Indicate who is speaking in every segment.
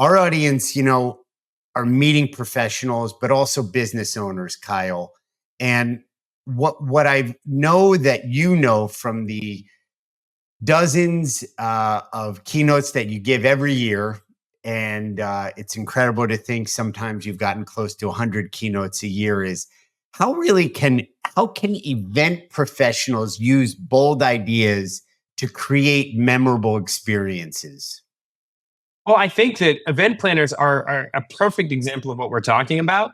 Speaker 1: our audience, are meeting professionals, but also business owners, Kyle. And what I know that from the dozens of keynotes that you give every year, and it's incredible to think sometimes you've gotten close to 100 keynotes a year, is how can event professionals use bold ideas to create memorable experiences?
Speaker 2: Well, I think that event planners are a perfect example of what we're talking about.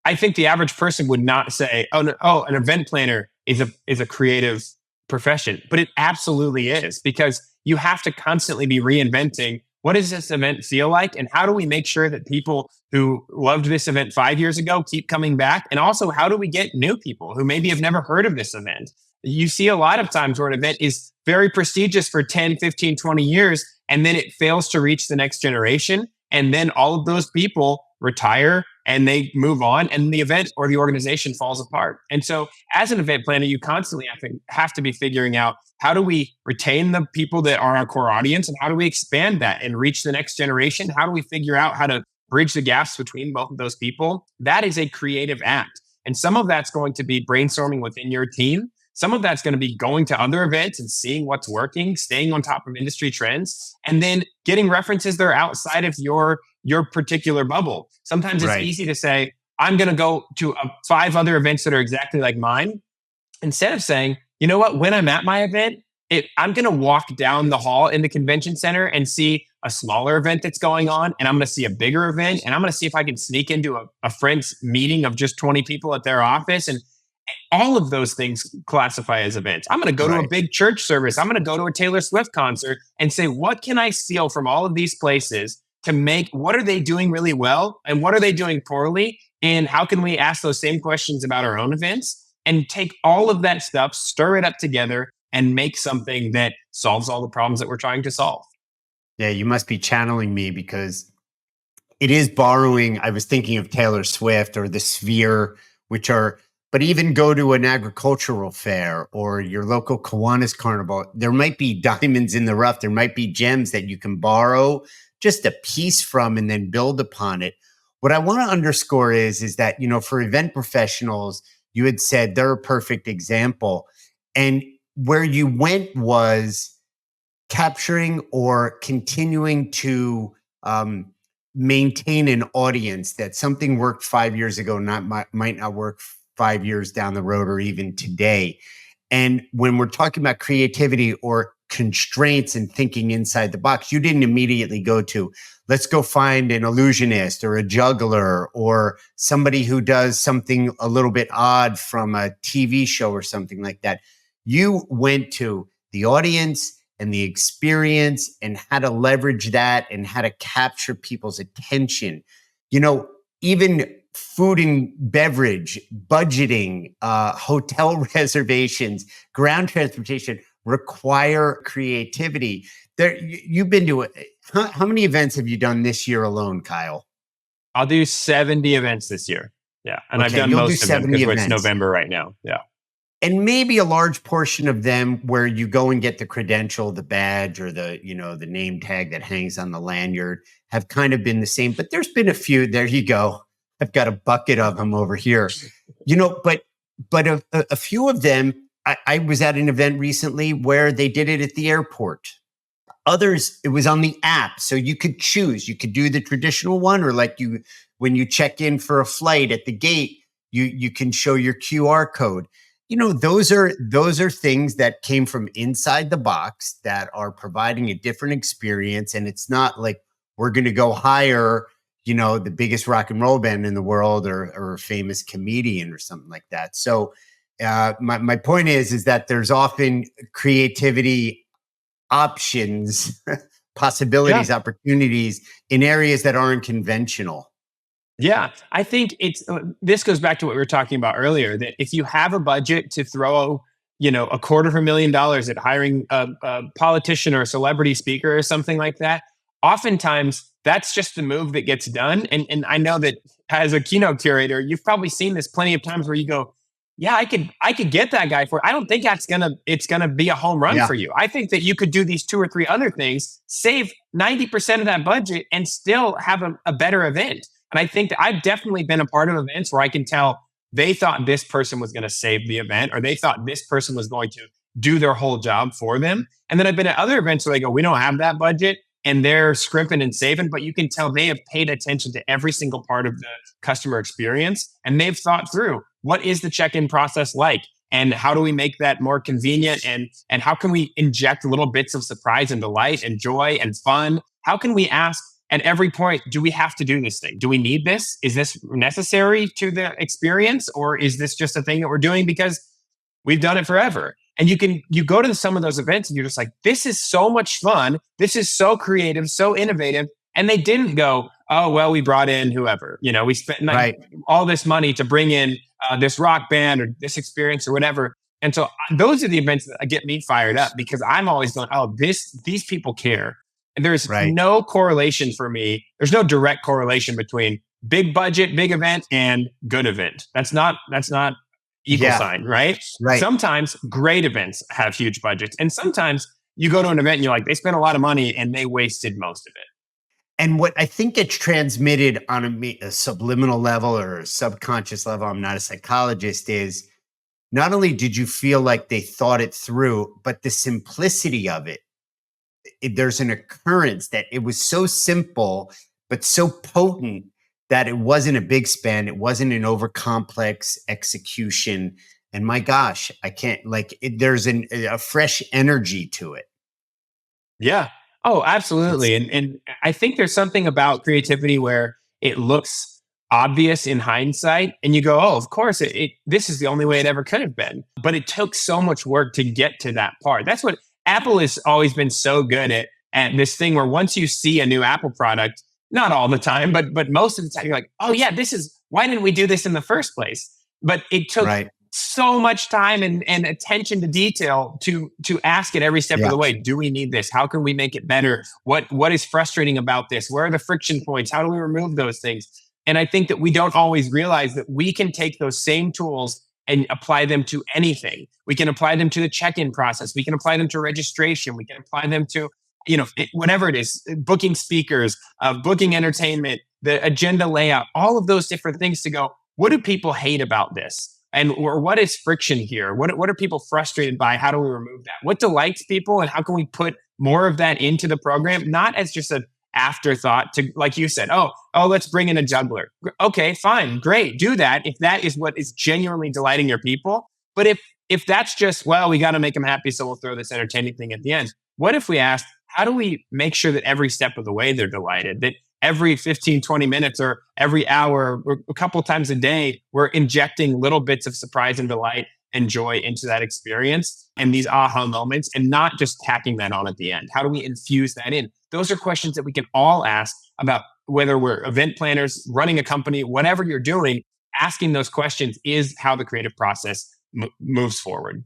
Speaker 2: I think the average person would not say, "Oh, no, oh, an event planner is a creative profession," but it absolutely is, because you have to constantly be reinventing. What does this event feel like, and how do we make sure that people who loved this event 5 years ago keep coming back? And also, how do we get new people who maybe have never heard of this event? You see a lot of times where an event is very prestigious for 10, 15, 20 years, and then it fails to reach the next generation. And then all of those people retire and they move on, and the event or the organization falls apart. And so as an event planner, you constantly have to be figuring out, how do we retain the people that are our core audience, and how do we expand that and reach the next generation? How do we figure out how to bridge the gaps between both of those people? That is a creative act. And some of that's going to be brainstorming within your team. Some of that's going to be going to other events and seeing what's working, staying on top of industry trends, and then getting references that are outside of your particular bubble. Sometimes it's easy to say, I'm going to go to 5 other events that are exactly like mine, instead of saying, you know what, when I'm at my event, I'm going to walk down the hall in the convention center and see a smaller event that's going on, and I'm going to see a bigger event, and I'm going to see if I can sneak into a friend's meeting of just 20 people at their office. And all of those things classify as events. I'm going to go to a big church service. I'm going to go to a Taylor Swift concert and say, what can I steal from all of these places to make, what are they doing really well and what are they doing poorly? And how can we ask those same questions about our own events and take all of that stuff, stir it up together, and make something that solves all the problems that we're trying to solve?
Speaker 1: Yeah, you must be channeling me, because it is borrowing. I was thinking of Taylor Swift or the Sphere, but even go to an agricultural fair or your local Kiwanis Carnival. There might be diamonds in the rough. There might be gems that you can borrow just a piece from and then build upon it. What I want to underscore is that, for event professionals, you had said they're a perfect example. And where you went was capturing or continuing to maintain an audience, that something worked 5 years ago might not work 5 years down the road or even today. And when we're talking about creativity or constraints and thinking inside the box, you didn't immediately go to, let's go find an illusionist or a juggler or somebody who does something a little bit odd from a TV show or something like that. You went to the audience and the experience and how to leverage that and how to capture people's attention. Even food and beverage, budgeting, hotel reservations, ground transportation require creativity. You've been to how many events have you done this year alone, Kyle?
Speaker 2: I'll do 70 events this year. Yeah. And I've done most of them because it's November right now. Yeah.
Speaker 1: And maybe a large portion of them where you go and get the credential, the badge, or the name tag that hangs on the lanyard have kind of been the same. But there's been a few. There you go. I've got a bucket of them over here. But a few of them, I was at an event recently where they did it at the airport. Others, it was on the app. So you could choose. You could do the traditional one, or when you check in for a flight at the gate, you can show your QR code. Those are things that came from inside the box that are providing a different experience. And it's not like we're going to go hire, the biggest rock and roll band in the world or a famous comedian or something like that. So my point is that there's often creativity options, possibilities, opportunities in areas that aren't conventional.
Speaker 2: Yeah, I think this goes back to what we were talking about earlier, that if you have a budget to throw, $250,000 at hiring a politician or a celebrity speaker or something like that, oftentimes that's just the move that gets done. And I know that as a keynote curator, you've probably seen this plenty of times where you go, yeah, I could get that guy for it. I don't think it's gonna be a home run
Speaker 1: Yeah.
Speaker 2: for you. I think that you could do these two or three other things, save 90% of that budget, and still have a better event. And I think that I've definitely been a part of events where I can tell they thought this person was going to save the event, or they thought this person was going to do their whole job for them. And then I've been at other events where they go, we don't have that budget, and they're scrimping and saving, but you can tell they have paid attention to every single part of the customer experience, and they've thought through what is the check-in process like, and how do we make that more convenient, and how can we inject little bits of surprise and delight and joy and fun. How can we ask at every point, do we have to do this thing? Do we need this? Is this necessary to the experience, or is this just a thing that we're doing because we've done it forever? And you go to some of those events and you're just like, this is so much fun. This is so creative, so innovative. And they didn't go, oh, well, we brought in whoever, we spent
Speaker 1: Right.
Speaker 2: all this money to bring in this rock band or this experience or whatever. And so those are the events that get me fired up, because I'm always going, oh, these people care. And there's
Speaker 1: Right.
Speaker 2: no correlation for me. There's no direct correlation between big budget, big event and good event. That's not equal
Speaker 1: Yeah.
Speaker 2: sign, right?
Speaker 1: Right.
Speaker 2: Sometimes great events have huge budgets. And sometimes you go to an event and you're like, they spent a lot of money and they wasted most of it.
Speaker 1: And what I think gets transmitted on a subliminal level or a subconscious level, I'm not a psychologist, is not only did you feel like they thought it through, but the simplicity of it. There's an occurrence that it was so simple, but so potent that it wasn't a big spend. It wasn't an over complex execution. And my gosh, I can't there's a fresh energy to it.
Speaker 2: Yeah. Oh, absolutely. And I think there's something about creativity where it looks obvious in hindsight, and you go, oh, of course, this is the only way it ever could have been. But it took so much work to get to that part. That's what Apple has always been so good at this thing where once you see a new Apple product, not all the time, but most of the time, you're like, oh yeah, why didn't we do this in the first place? But it took
Speaker 1: Right.
Speaker 2: so much time and attention to detail to ask at every step of
Speaker 1: Yeah.
Speaker 2: the way, do we need this? How can we make it better? What is frustrating about this? Where are the friction points? How do we remove those things? And I think that we don't always realize that we can take those same tools and apply them to anything. We can apply them to the check-in process. We can apply them to registration. We can apply them to, whatever it is, booking speakers, booking entertainment, the agenda layout, all of those different things to go, what do people hate about this? Or what is friction here? What are people frustrated by? How do we remove that? What delights people, and how can we put more of that into the program? Not as just an afterthought to, like you said, oh, let's bring in a juggler. Okay, fine, great, do that if that is what is genuinely delighting your people. But if that's just, well, we got to make them happy, so we'll throw this entertaining thing at the end. What if we asked, how do we make sure that every step of the way they're delighted? That every 15, 20 minutes or every hour or a couple times a day, we're injecting little bits of surprise and delight and joy into that experience and these aha moments, and not just tacking that on at the end. How do we infuse that in? Those are questions that we can all ask about, whether we're event planners, running a company, whatever you're doing. Asking those questions is how the creative process moves forward.